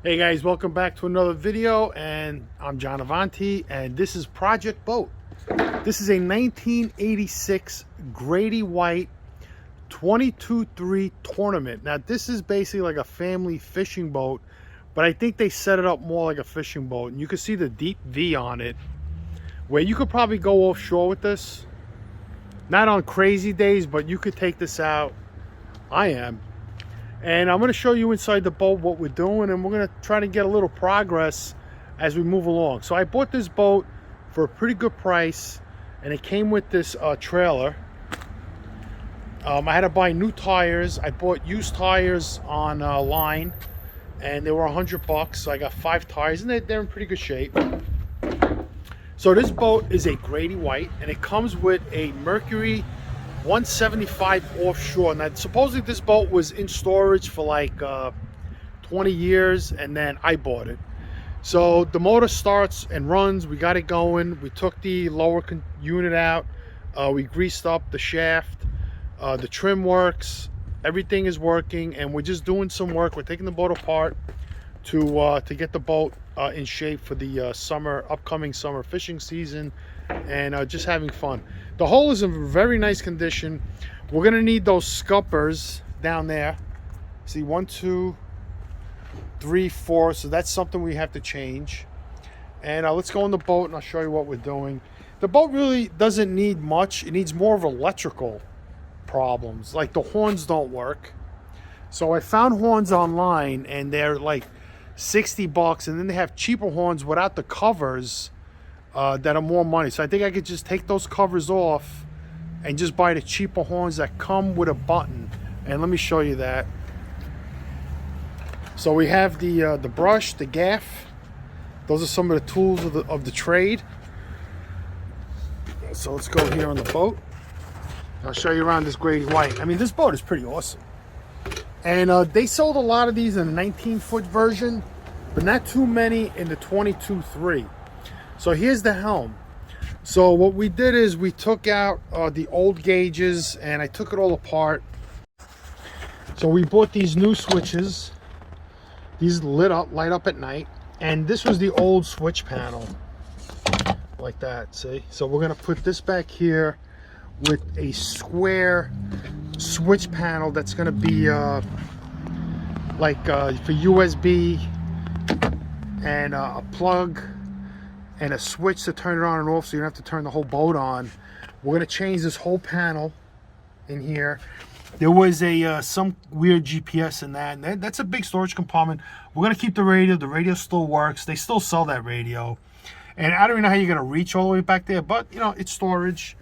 Hey guys, welcome back to another video, and I'm JohnAvanti, and this is Project Boat. This is a 1986 Grady White 22-3 tournament. Now this is basically like a family fishing boat, but I think they set it up more like a fishing boat, and you can see the deep V on it, where you could probably go offshore with this. Not on crazy days, but you could take this out. I am. And I'm going to show you inside the boat what we're doing, and we're going to try to get a little progress as we move along. So I bought this boat for a pretty good price, and it came with this trailer. I had to buy new tires. I bought used tires on line, and they were $100. So I got 5 tires, and they're in pretty good shape. So this boat is a Grady White, and it comes with a Mercury 175 offshore. Now supposedly this boat was in storage for like 20 years, and then I bought it. So the motor starts and runs. We got it going. We took the lower unit out. We greased up the shaft. The trim works. Everything is working, and we're just doing some work. We're taking the boat apart to get the boat in shape for the upcoming summer fishing season, and just having fun. The hull is in very nice condition. We're gonna need those scuppers down there. See, 1, 2, 3, 4. So that's something we have to change. And let's go in the boat, and I'll show you what we're doing. The boat really doesn't need much. It needs more of electrical problems. Like the horns don't work. So I found horns online, and they're like $60, and then they have cheaper horns without the covers that are more money. So I think I could just take those covers off and just buy the cheaper horns that come with a button. And let me show you that. So we have the brush, the gaff. Those are some of the tools of the trade. So let's go here on the boat. I'll show you around this Grady White. I mean, this boat is pretty awesome. And they sold a lot of these in a 19-foot version, but not too many in the 22-3. So here's the helm. So what we did is we took out the old gauges, and I took it all apart. So we bought these new switches. These light up at night. And this was the old switch panel, like that, see? So we're gonna put this back here with a square switch panel that's gonna be for USB, and a plug and a switch to turn it on and off, so you don't have to turn the whole boat on. We're gonna change this whole panel in here. There was some weird GPS in that, and that's a big storage compartment. We're gonna keep the radio. The radio still works. They still sell that radio, and I don't even know how you're gonna reach all the way back there, but you know, it's storage.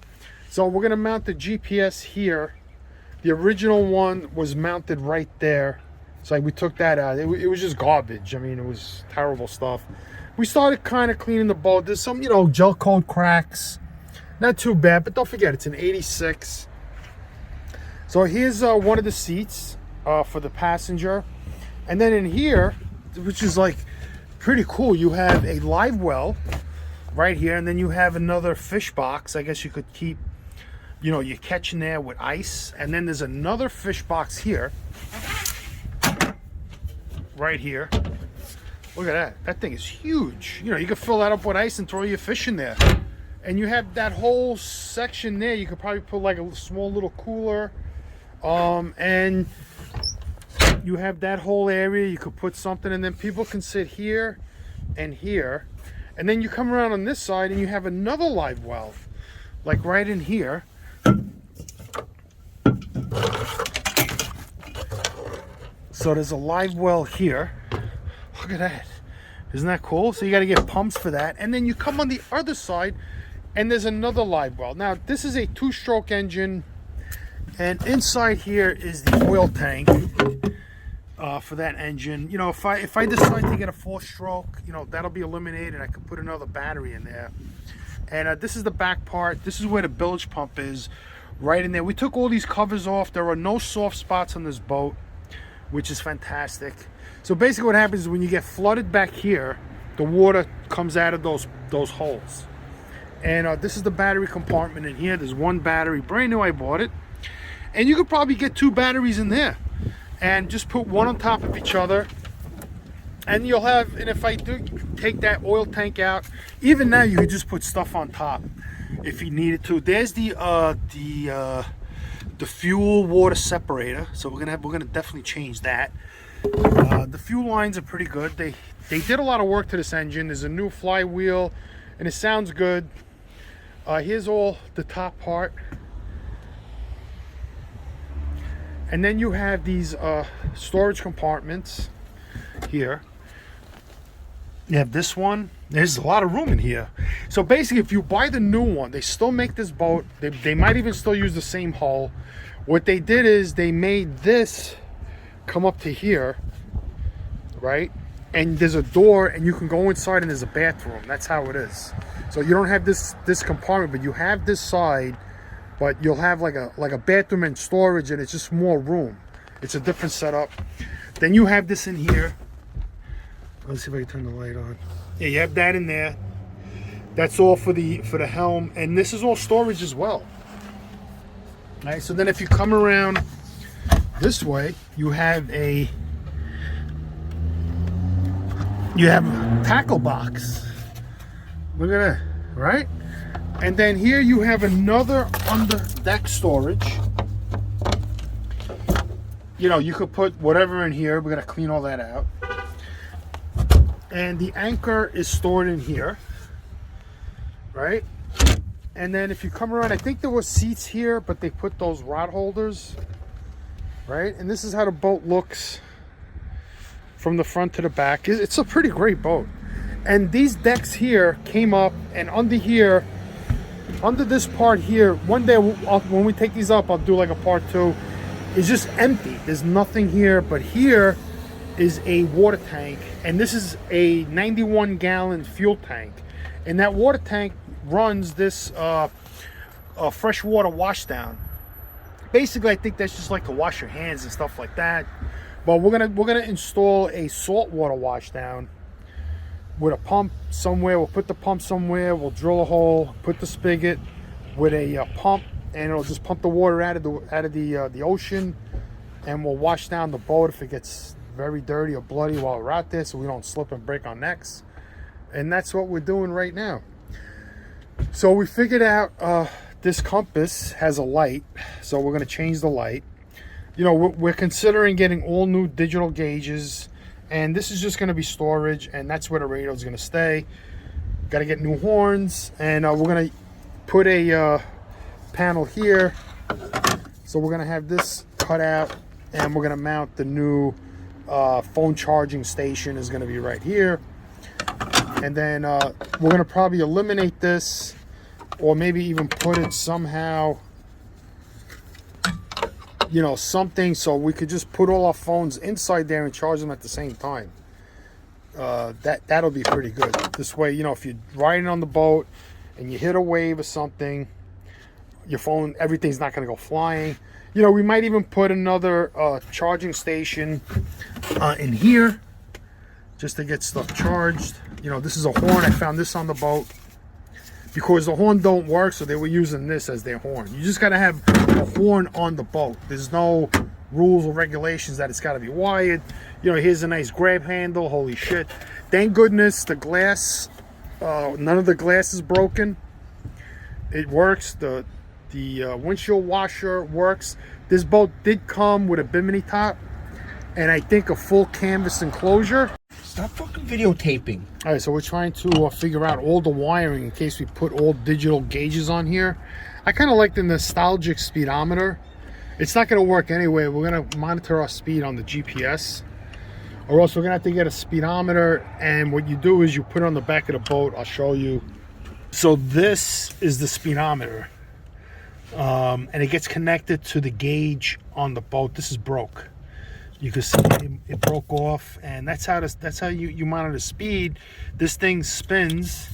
So we're gonna mount the GPS here. The original one was mounted right there. So we took that out. It was just garbage. I mean, it was terrible stuff. We started kind of cleaning the boat. There's some, gel coat cracks. Not too bad, but don't forget, it's an 86. So here's one of the seats for the passenger. And then in here, which is like pretty cool, you have a live well right here, and then you have another fish box. I guess you could keep, you're catching there with ice. And then there's another fish box here, right here. Look at that. That thing is huge. You can fill that up with ice and throw your fish in there. And you have that whole section there. You could probably put like a small little cooler. And you have that whole area. You could put something, and then people can sit here and here. And then you come around on this side, and you have another live well, like right in here. So there's a live well here. Look at that. Isn't that cool? So you got to get pumps for that. And then you come on the other side, and there's another live well. Now, this is a 2-stroke engine, and inside here is the oil tank for that engine. If I decide to get a 4-stroke, that'll be eliminated. I could put another battery in there. And this is the back part. This is where the bilge pump is, right in there. We took all these covers off. There are no soft spots on this boat, which is fantastic. So basically what happens is when you get flooded back here, the water comes out of those holes. And this is the battery compartment in here. There's one battery, brand new, I bought it. And you could probably get 2 batteries in there, and just put one on top of each other. And you'll have, and if I do take that oil tank out, even now you could just put stuff on top if you needed to. There's the fuel water separator, so we're gonna definitely change that. The fuel lines are pretty good. They did a lot of work to this engine. There's a new flywheel, and it sounds good. Here's all the top part, and then you have these storage compartments here. You have this one. There's a lot of room in here. So basically, if you buy the new one, they still make this boat. They might even still use the same hull. What they did is they made this come up to here, right? And there's a door, and you can go inside, and there's a bathroom. That's how it is. So you don't have this compartment, but you have this side, but you'll have like a bathroom and storage, and it's just more room. It's a different setup. Then you have this in here. Let's see if I can turn the light on. Yeah, you have that in there. That's all for the helm, and this is all storage as well. All right, so then if you come around this way, you have a tackle box. Look at that, right? And then here you have another under deck storage. You know, you could put whatever in here. We're gonna clean all that out. And the anchor is stored in here, right? And then if you come around, I think there were seats here, but they put those rod holders, right? And this is how the boat looks from the front to the back. It's a pretty great boat. And these decks here came up, and under here, under this part here, one day when we take these up, I'll do like a part 2. It's just empty. There's nothing here, but here is a water tank, and this is a 91-gallon fuel tank, and that water tank runs this freshwater washdown. Basically, I think that's just like to wash your hands and stuff like that. But we're gonna install a saltwater washdown with a pump somewhere. We'll put the pump somewhere. We'll drill a hole, put the spigot with a pump, and it'll just pump the water out of the ocean, and we'll wash down the boat if it gets very dirty or bloody while we're out there, so we don't slip and break our necks. And that's what we're doing right now. So we figured out this compass has a light, so we're going to change the light. You know, we're considering getting all new digital gauges, and this is just going to be storage, and that's where the radio is going to stay. Got to get new horns, and we're going to put a panel here. So we're going to have this cut out, and we're going to mount the new phone charging station is going to be right here. And then we're going to probably eliminate this, or maybe even put it somehow, you know, something so we could just put all our phones inside there and charge them at the same time. That'll be pretty good. This way, you know, if you're riding on the boat and you hit a wave or something, your phone, everything's not going to go flying. You know, we might even put another charging station in here just to get stuff charged. You know, this is a horn. I found this on the boat because the horn don't work, so they were using this as their horn. You just got to have a horn on the boat. There's no rules or regulations that it's got to be wired. You know, here's a nice grab handle. Holy shit. Thank goodness the glass, none of the glass is broken. It works. The windshield washer works. This boat did come with a bimini top and I think a full canvas enclosure. Stop fucking videotaping. All right, so we're trying to figure out all the wiring in case we put all digital gauges on here. I kind of like the nostalgic speedometer. It's not going to work anyway. We're going to monitor our speed on the GPS, or else we're going to have to get a speedometer. And what you do is you put it on the back of the boat. I'll show you. So this is the speedometer, and it gets connected to the gauge on the boat. This is broke. You can see it broke off, and that's how you monitor speed. This thing spins,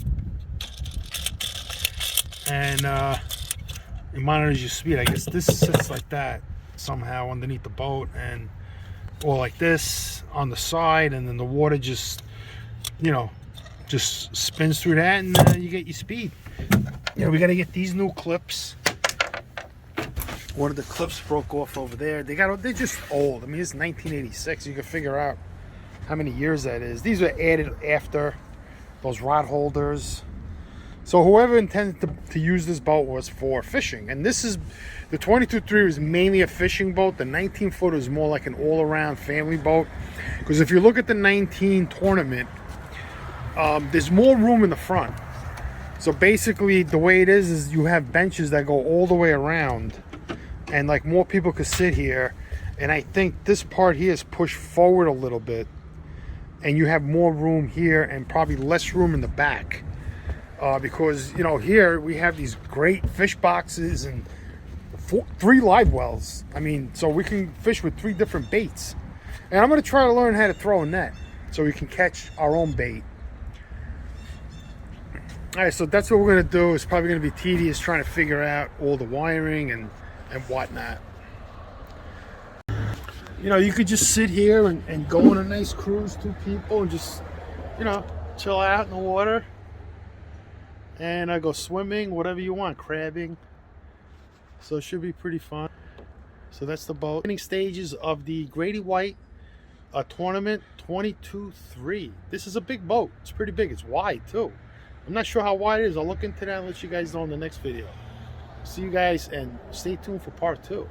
and it monitors your speed. I guess this sits like that somehow underneath the boat, and or like this on the side, and then the water just, you know, just spins through that, and you get your speed. You know, we got to get these new clips. One of the clips broke off over there. They're just old. I mean, it's 1986. You can figure out how many years that is. These were added after those rod holders. So whoever intended to use this boat was for fishing. And this is, the 22.3 is mainly a fishing boat. The 19-footer is more like an all-around family boat. Because if you look at the 19 Tournament, there's more room in the front. So basically the way it is you have benches that go all the way around. And like more people could sit here. And I think this part here is pushed forward a little bit. And you have more room here and probably less room in the back. Because, you know, here we have these great fish boxes and 3 live wells. I mean, so we can fish with 3 different baits. And I'm going to try to learn how to throw a net so we can catch our own bait. All right, so that's what we're going to do. It's probably going to be tedious trying to figure out all the wiring and whatnot. You know, you could just sit here and go on a nice cruise, 2 people, and just, you know, chill out in the water. And I go swimming, whatever you want, crabbing. So it should be pretty fun. So that's the boat. Beginning stages of the Grady White Tournament 22.3. This is a big boat. It's pretty big. It's wide too. I'm not sure how wide it is. I'll look into that and let you guys know in the next video. See you guys and stay tuned for part 2.